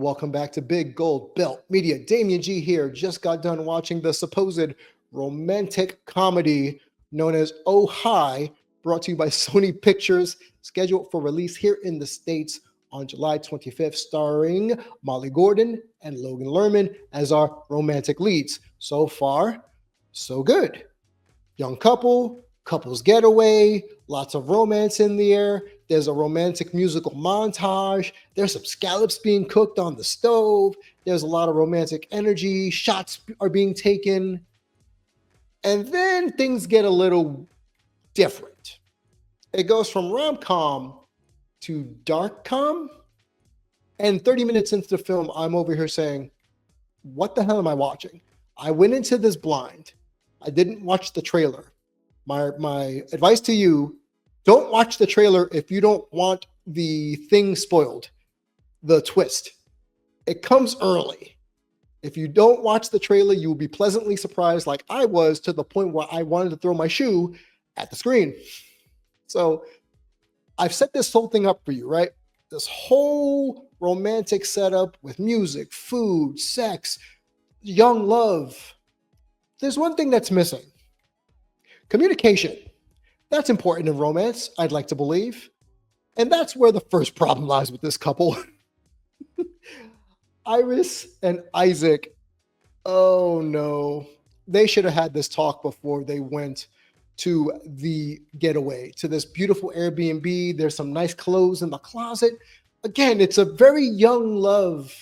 Welcome back to Big Gold Belt Media. Damian G here. Just got done watching the supposed romantic comedy known as Oh Hi, brought to you by Sony Pictures, scheduled for release here in the States on July 25th, starring Molly Gordon and Logan Lerman as our romantic leads. So far, so good. Young couple, couple's getaway, lots of romance in the air. There's a romantic musical montage. There's some scallops being cooked on the stove. There's a lot of romantic energy. Shots are being taken. And then things get a little different. It goes from rom-com to dark-com. And 30 minutes into the film, I'm over here saying, what the hell am I watching? I went into this blind. I didn't watch the trailer. My advice to you, don't watch the trailer if you don't want the thing spoiled, the twist. It comes early. If you don't watch the trailer, you will be pleasantly surprised like I was, to the point where I wanted to throw my shoe at the screen. So I've set this whole thing up for you, right? This whole romantic setup with music, food, sex, young love. There's one thing that's missing. Communication. That's important in romance, I'd like to believe. And that's where the first problem lies with this couple. Iris and Isaac, oh no. They should have had this talk before they went to the getaway, to this beautiful Airbnb. There's some nice clothes in the closet. Again, it's a very young love.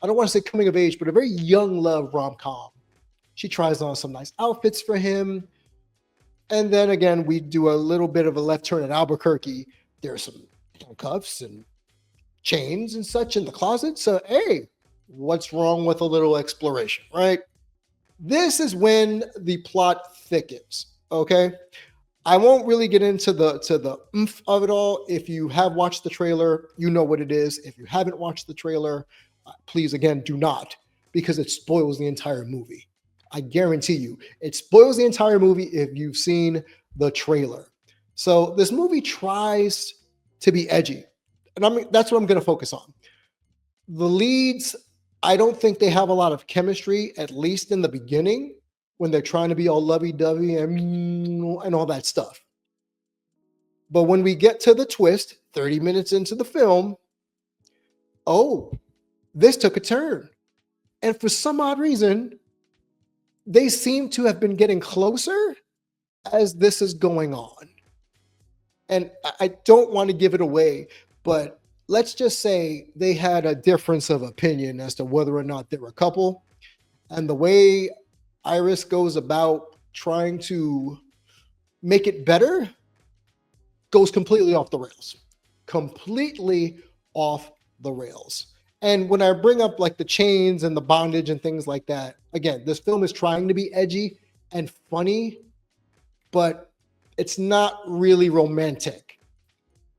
I don't want to say coming of age, but a very young love rom-com. She tries on some nice outfits for him. And then again, we do a little bit of a left turn at Albuquerque. There's some handcuffs and chains and such in the closet. So, hey, what's wrong with a little exploration, right? This is when the plot thickens, okay? I won't really get into the oomph of it all. If you have watched the trailer, you know what it is. If you haven't watched the trailer, please, again, do not, because it spoils the entire movie. I guarantee you, it spoils the entire movie if you've seen the trailer. So this movie tries to be edgy, and that's what I'm going to focus on. The leads, I don't think they have a lot of chemistry, at least in the beginning, when they're trying to be all lovey-dovey and all that stuff. But when we get to the twist, 30 minutes into the film, oh, this took a turn. And for some odd reason, they seem to have been getting closer as this is going on. And I don't want to give it away, but let's just say they had a difference of opinion as to whether or not they're a couple. And the way Iris goes about trying to make it better goes completely off the rails. Completely off the rails. And when I bring up like the chains and the bondage and things like that, again, this film is trying to be edgy and funny, but it's not really romantic.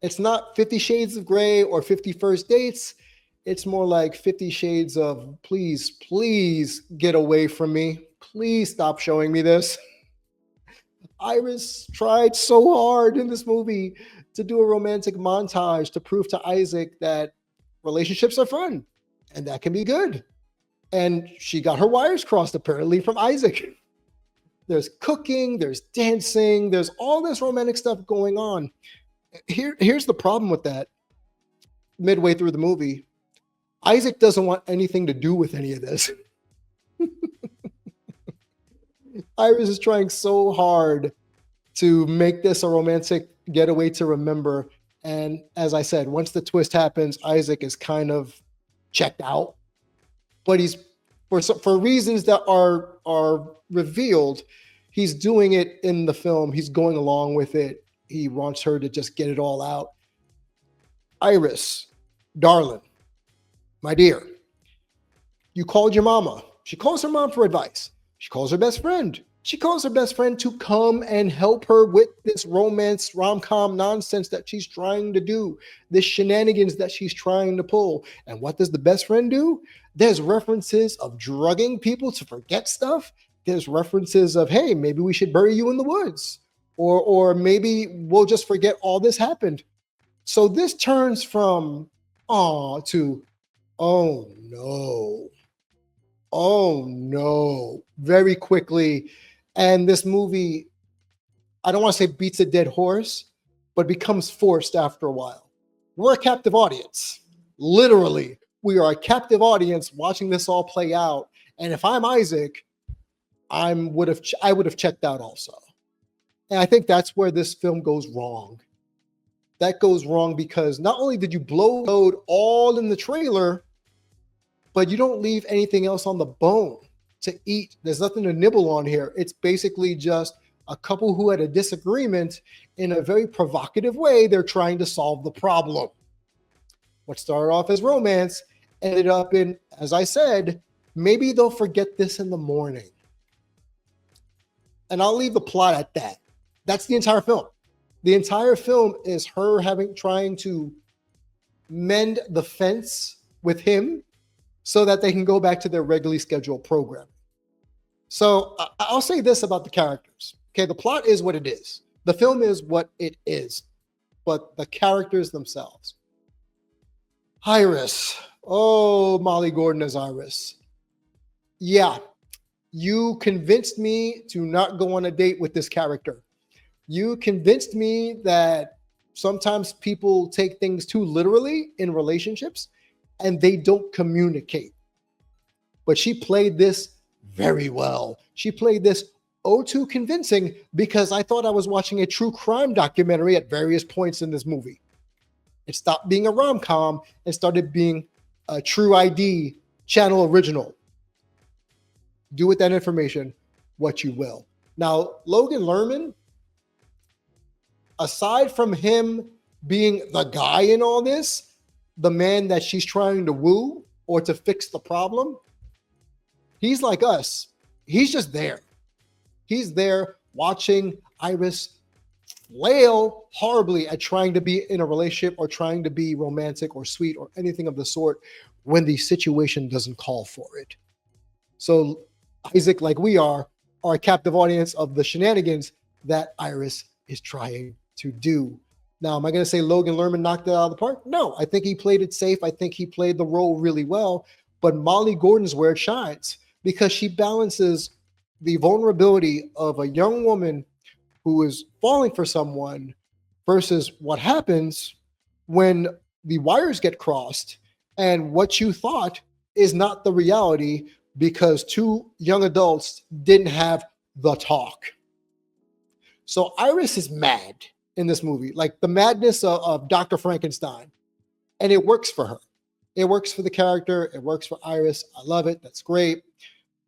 It's not 50 Shades of Grey or 50 First Dates. It's more like 50 Shades of please, please get away from me. Please stop showing me this. Iris tried so hard in this movie to do a romantic montage to prove to Isaac that relationships are fun and that can be good. And she got her wires crossed apparently from Isaac. There's cooking, there's dancing, there's all this romantic stuff going on. Here's the problem with that. Midway through the movie, Isaac doesn't want anything to do with any of this. Iris is trying so hard to make this a romantic getaway to remember. And as I said, once the twist happens, Isaac is kind of checked out. But he's, for reasons that are revealed, he's doing it in the film. He's going along with it. He wants her to just get it all out. Iris, darling, my dear, you called your mama. She calls her mom for advice. She calls her best friend. She calls her best friend to come and help her with this romance rom-com nonsense that she's trying to do, this shenanigans that she's trying to pull. And what does the best friend do? There's references of drugging people to forget stuff. There's references of, hey, maybe we should bury you in the woods. Or maybe we'll just forget all this happened. So this turns from, aw, to, Oh no. Oh no. Very quickly. And this movie, I don't want to say beats a dead horse, but becomes forced after a while. We're a captive audience. Literally, we are a captive audience watching this all play out. And if I'm Isaac, I would have checked out also. And I think that's where this film goes wrong. That goes wrong because not only did you blow load all in the trailer, but you don't leave anything else on the bone to eat. There's nothing to nibble on here. It's basically just a couple who had a disagreement in a very provocative way. They're trying to solve the problem. What started off as romance ended up in, as I said, maybe they'll forget this in the morning. And I'll leave the plot at that. That's the entire film. The entire film is her trying to mend the fence with him so that they can go back to their regularly scheduled program. So I'll say this about the characters. Okay, the plot is what it is. The film is what it is. But the characters themselves. Iris. Oh, Molly Gordon as Iris. Yeah, you convinced me to not go on a date with this character. You convinced me that sometimes people take things too literally in relationships and they don't communicate. But she played this very well. She played this too convincing because I thought I was watching a true crime documentary at various points in this movie. It stopped being a rom-com and started being a true ID channel original. Do with that information what you will. Now, Logan Lerman, aside from him being the guy in all this, the man that she's trying to woo or to fix the problem, he's like us. He's just there. He's there watching Iris flail horribly at trying to be in a relationship or trying to be romantic or sweet or anything of the sort when the situation doesn't call for it. So Isaac, like we are a captive audience of the shenanigans that Iris is trying to do. Now, am I going to say Logan Lerman knocked it out of the park? No, I think he played it safe. I think he played the role really well. But Molly Gordon's where it shines because she balances the vulnerability of a young woman who is falling for someone versus what happens when the wires get crossed and what you thought is not the reality because two young adults didn't have the talk. So Iris is mad in this movie, like the madness of Dr. Frankenstein. And it works for her. It works for the character. It works for Iris. I love it. That's great.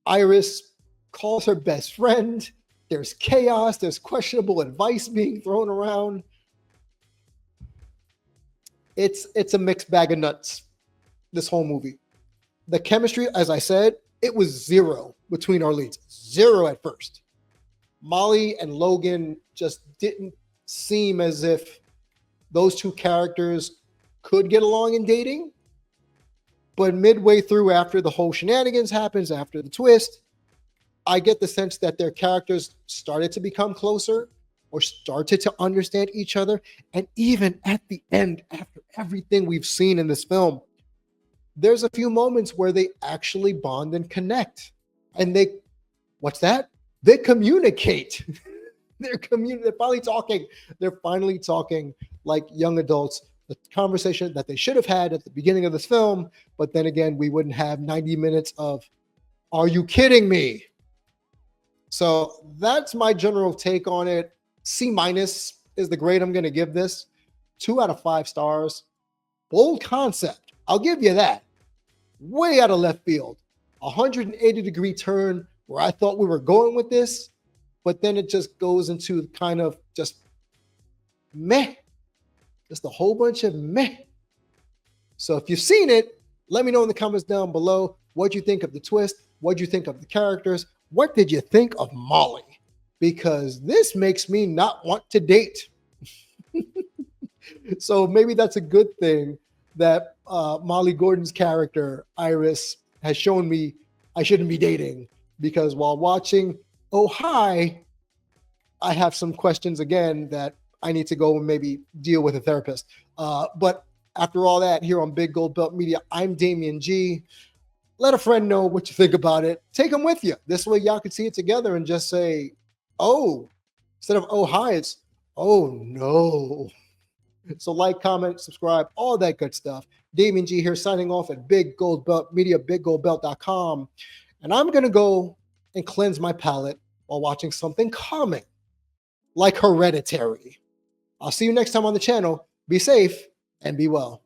Iris calls her best friend. There's chaos. There's questionable advice being thrown around. It's a mixed bag of nuts, this whole movie. The chemistry, as I said, it was zero between our leads. Zero at first. Molly and Logan just didn't seem as if those two characters could get along in dating. But midway through, after the whole shenanigans happens, after the twist, I get the sense that their characters started to become closer or started to understand each other. And even at the end, after everything we've seen in this film, there's a few moments where they actually bond and connect. And what's that? They communicate. They're finally talking. They're finally talking like young adults. The conversation that they should have had at the beginning of this film. But then again, we wouldn't have 90 minutes of, are you kidding me? So that's my general take on it. C- is the grade I'm going to give this. 2 out of 5 stars. Bold concept. I'll give you that. Way out of left field. 180-degree turn where I thought we were going with this, but then it just goes into kind of just meh. Just a whole bunch of meh. So if you've seen it, let me know in the comments down below what you think of the twist, what you think of the characters, what did you think of Molly? Because this makes me not want to date. So maybe that's a good thing that Molly Gordon's character, Iris, has shown me I shouldn't be dating. Because while watching Oh Hi, I have some questions again that I need to go and maybe deal with a therapist. But After all that, here on Big Gold Belt Media, I'm Damian G. Let a friend know what you think about it. Take them with you. This way y'all can see it together and just say, oh, instead of oh hi, it's oh no. So like, comment, subscribe, all that good stuff. Damian G here signing off at Big Gold Belt Media, biggoldbelt.com. And I'm going to go and cleanse my palate while watching something calming like Hereditary. I'll see you next time on the channel. Be safe and be well.